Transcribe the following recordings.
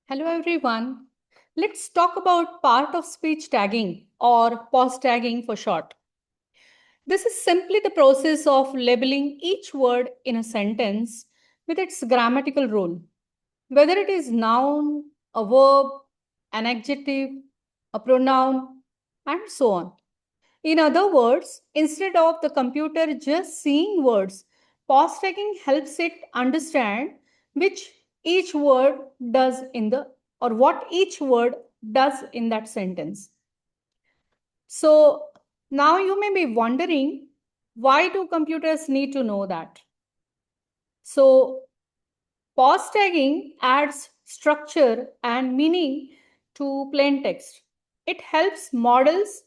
Hello everyone. Let's talk about part of speech tagging or POS tagging for short. This is simply the process of labeling each word in a sentence with its grammatical role, whether it is noun, a verb, an adjective, a pronoun, and so on. In other words, instead of the computer just seeing words, POS tagging helps it understand which each word does in the or what each word does in that sentence. So now you may be wondering, why do computers need to know that? So POS tagging adds structure and meaning to plain text. It helps models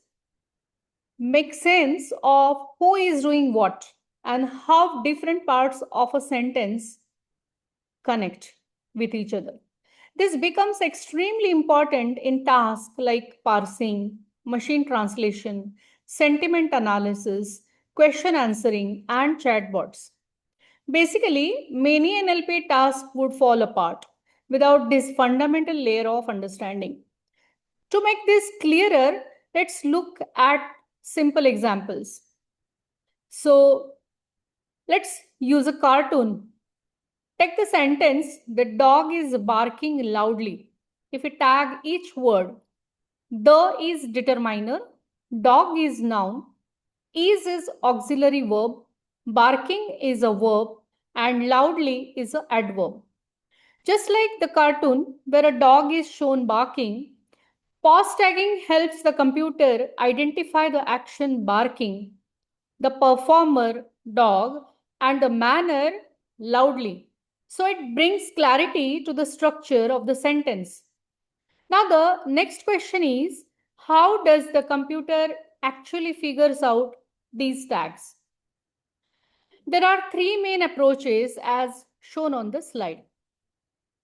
make sense of who is doing what and how different parts of a sentence connect with each other. This becomes extremely important in tasks like parsing, machine translation, sentiment analysis, question answering, and chatbots. Basically, many NLP tasks would fall apart without this fundamental layer of understanding. To make this clearer, let's look at simple examples. So let's use a cartoon. Take the sentence, the dog is barking loudly. If we tag each word, the is determiner, dog is noun, is auxiliary verb, barking is a verb, and loudly is an adverb. Just like the cartoon where a dog is shown barking, POS tagging helps the computer identify the action barking, the performer dog, and the manner loudly. So it brings clarity to the structure of the sentence. Now the next question is, how does the computer actually figures out these tags? There are three main approaches as shown on the slide.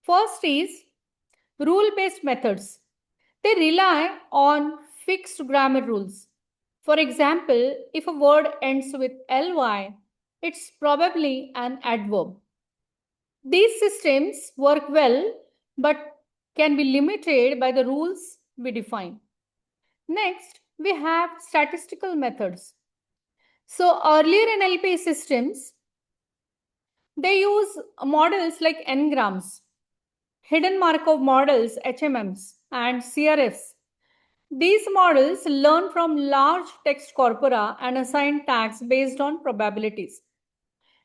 First is rule-based methods. They rely on fixed grammar rules. For example, if a word ends with ly, it's probably an adverb. These systems work well but can be limited by the rules we define. Next, we have statistical methods. So earlier NLP systems, they use models like n-grams, hidden Markov models, HMMs, and CRFs. These models learn from large text corpora and assign tags based on probabilities.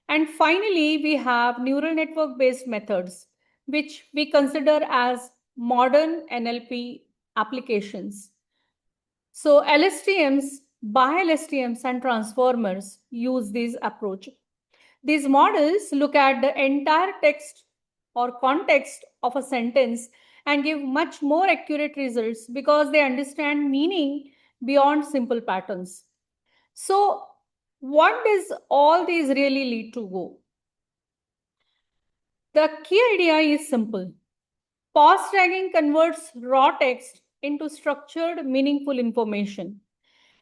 And finally, we have neural network based methods, which we consider as modern NLP applications. So LSTMs, bi-LSTMs, and transformers use this approach. These models look at the entire text or context of a sentence and give much more accurate results because they understand meaning beyond simple patterns. So, what does all these really lead to go? The key idea is simple. POS tagging converts raw text into structured, meaningful information.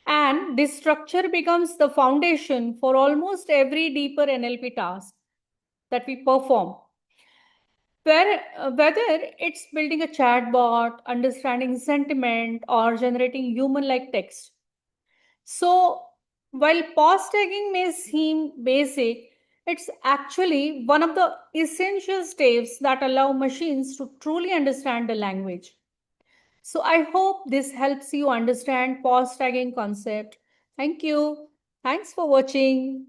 And this structure becomes the foundation for almost every deeper NLP task that we perform. Whether it's building a chatbot, understanding sentiment, or generating human like text. So, while POS tagging may seem basic, it's actually one of the essential steps that allow machines to truly understand the language. So, I hope this helps you understand POS tagging concept. Thank you. Thanks for watching.